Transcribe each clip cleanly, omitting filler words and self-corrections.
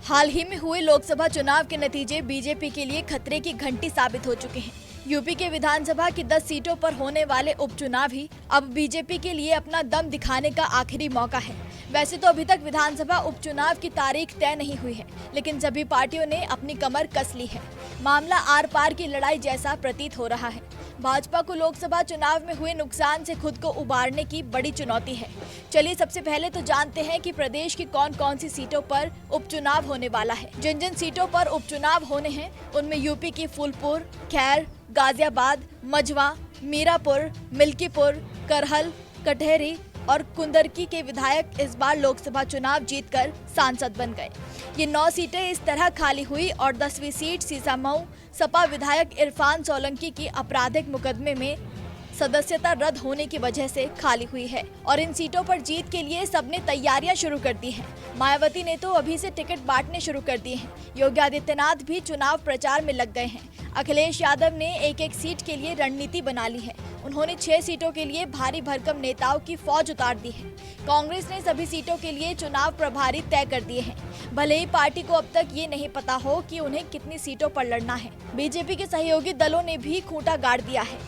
हाल ही में हुए लोकसभा चुनाव के नतीजे बीजेपी के लिए खतरे की घंटी साबित हो चुके हैं। यूपी के विधानसभा की 10 सीटों पर होने वाले उपचुनाव ही अब बीजेपी के लिए अपना दम दिखाने का आखिरी मौका है। वैसे तो अभी तक विधानसभा उपचुनाव की तारीख तय नहीं हुई है, लेकिन सभी पार्टियों ने अपनी कमर कस ली है। मामला आर पार की लड़ाई जैसा प्रतीत हो रहा है। भाजपा को लोकसभा चुनाव में हुए नुकसान से खुद को उबारने की बड़ी चुनौती है। चलिए सबसे पहले तो जानते हैं कि प्रदेश की कौन कौन सी सीटों पर उपचुनाव होने वाला है। जिन जिन सीटों पर उपचुनाव होने हैं उनमें यूपी की फूलपुर, खैर, गाजियाबाद, मझवा, मीरापुर, मिल्कीपुर, करहल, कटहरी और कुंदरकी के विधायक इस बार लोकसभा चुनाव जीतकर सांसद बन गए। ये 9 सीटें इस तरह खाली हुई और 10वीं सीट सीसामऊ सपा विधायक इरफान सोलंकी की आपराधिक मुकदमे में सदस्यता रद्द होने की वजह से खाली हुई है और इन सीटों पर जीत के लिए सबने तैयारियां शुरू कर दी हैं। मायावती ने तो अभी से टिकट बांटने शुरू कर दिए हैं। योगी आदित्यनाथ भी चुनाव प्रचार में लग गए हैं। अखिलेश यादव ने एक सीट के लिए रणनीति बना ली है। उन्होंने 6 सीटों के लिए भारी भरकम नेताओं की फौज उतार दी है। कांग्रेस ने सभी सीटों के लिए चुनाव प्रभारी तय कर दिए हैं। भले ही पार्टी को अब तक ये नहीं पता हो कि उन्हें कितनी सीटों पर लड़ना है। बीजेपी के सहयोगी दलों ने भी खूंटा गाड़ दिया है।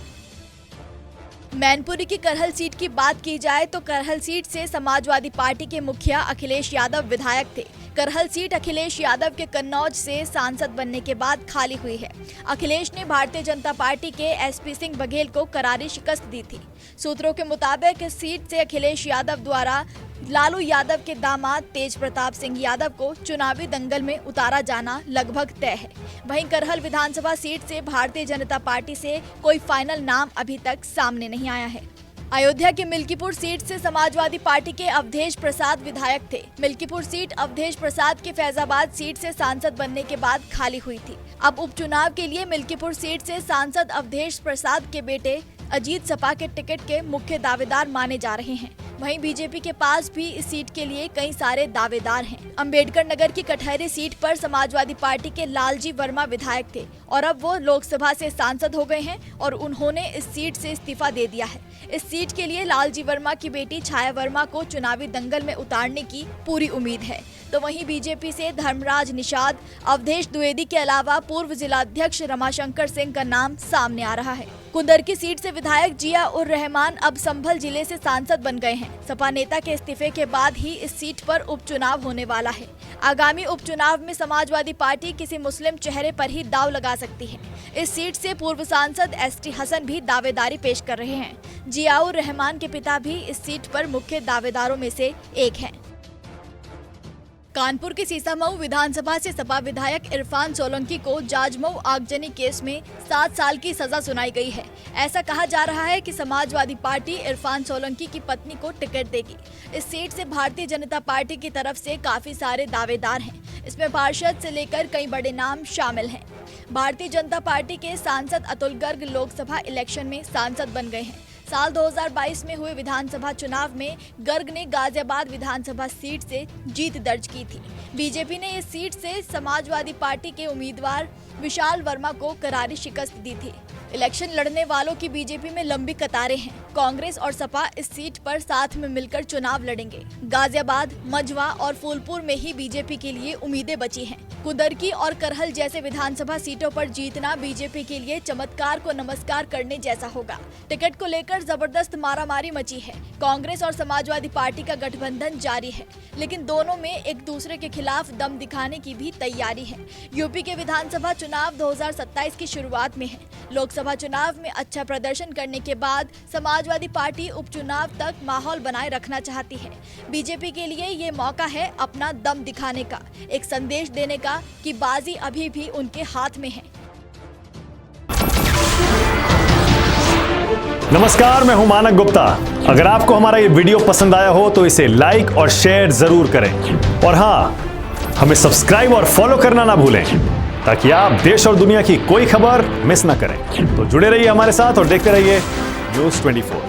मैनपुरी की करहल सीट की बात की जाए तो करहल सीट से समाजवादी पार्टी के मुखिया अखिलेश यादव विधायक थे। करहल सीट अखिलेश यादव के कन्नौज से सांसद बनने के बाद खाली हुई है। अखिलेश ने भारतीय जनता पार्टी के एसपी सिंह बघेल को करारी शिकस्त दी थी। सूत्रों के मुताबिक इस सीट से अखिलेश यादव द्वारा लालू यादव के दामाद तेज प्रताप सिंह यादव को चुनावी दंगल में उतारा जाना लगभग तय है। वहीं करहल विधानसभा सीट से भारतीय जनता पार्टी से कोई फाइनल नाम अभी तक सामने नहीं आया है। अयोध्या के मिल्कीपुर सीट से समाजवादी पार्टी के अवधेश प्रसाद विधायक थे। मिल्कीपुर सीट अवधेश प्रसाद के फैजाबाद सीट से सांसद बनने के बाद खाली हुई थी। अब उपचुनाव के लिए मिल्कीपुर सीट से सांसद अवधेश प्रसाद के बेटे अजीत सपा के टिकट के मुख्य दावेदार माने जा रहे हैं। वहीं बीजेपी के पास भी इस सीट के लिए कई सारे दावेदार हैं। अंबेडकर नगर की कटहरी सीट पर समाजवादी पार्टी के लालजी वर्मा विधायक थे और अब वो लोकसभा से सांसद हो गए हैं और उन्होंने इस सीट से इस्तीफा दे दिया है। इस सीट के लिए लालजी वर्मा की बेटी छाया वर्मा को चुनावी दंगल में उतारने की पूरी उम्मीद है। तो वहीं बीजेपी से धर्मराज निषाद, अवधेश द्विवेदी के अलावा पूर्व जिलाध्यक्ष रमाशंकर सिंह का नाम सामने आ रहा है। कुंदरकी सीट से विधायक जिया उर रहमान अब संभल जिले से सांसद बन गए हैं। सपा नेता के इस्तीफे के बाद ही इस सीट पर उपचुनाव होने वाला है। आगामी उपचुनाव में समाजवादी पार्टी किसी मुस्लिम चेहरे पर ही दांव लगा सकती है। इस सीट से पूर्व सांसद एसटी हसन भी दावेदारी पेश कर रहे हैं। जिया उर रहमान के पिता भी इस सीट पर मुख्य दावेदारों में से एक हैं। कानपुर के सीसामऊ विधानसभा से सपा विधायक इरफान सोलंकी को जाजमऊ आगजनी केस में 7 साल की सजा सुनाई गई है। ऐसा कहा जा रहा है कि समाजवादी पार्टी इरफान सोलंकी की पत्नी को टिकट देगी। इस सीट से भारतीय जनता पार्टी की तरफ से काफी सारे दावेदार हैं। इसमें पार्षद से लेकर कई बड़े नाम शामिल हैं। भारतीय जनता पार्टी के सांसद अतुल गर्ग लोकसभा इलेक्शन में सांसद बन गए हैं। साल 2022 में हुए विधानसभा चुनाव में गर्ग ने गाजियाबाद विधानसभा सीट से जीत दर्ज की थी। बीजेपी ने इस सीट से समाजवादी पार्टी के उम्मीदवार विशाल वर्मा को करारी शिकस्त दी थी। इलेक्शन लड़ने वालों की बीजेपी में लंबी कतारें हैं। कांग्रेस और सपा इस सीट पर साथ में मिलकर चुनाव लड़ेंगे। गाजियाबाद, मझवा और फूलपुर में ही बीजेपी के लिए उम्मीदें बची हैं। कुंदरकी और करहल जैसे विधानसभा सीटों पर जीतना बीजेपी के लिए चमत्कार को नमस्कार करने जैसा होगा। टिकट को लेकर जबरदस्त मारामारी मची है। कांग्रेस और समाजवादी पार्टी का गठबंधन जारी है, लेकिन दोनों में एक दूसरे के खिलाफ दम दिखाने की भी तैयारी है। यूपी के विधानसभा चुनाव 2027 की शुरुआत में है। लोकसभा चुनाव में अच्छा प्रदर्शन करने के बाद समाजवादी पार्टी उपचुनाव तक माहौल बनाए रखना चाहती है। बीजेपी के लिए ये मौका है अपना दम दिखाने का, एक संदेश देने का कि बाजी अभी भी उनके हाथ में है। नमस्कार, मैं हूं मानक गुप्ता। अगर आपको हमारा ये वीडियो पसंद आया हो तो इसे लाइक और शेयर जरूर करें और हाँ, हमें सब्सक्राइब और फॉलो करना ना भूलें ताकि आप देश और दुनिया की कोई खबर मिस ना करें। तो जुड़े रहिए हमारे साथ और देखते रहिए न्यूज़ 24।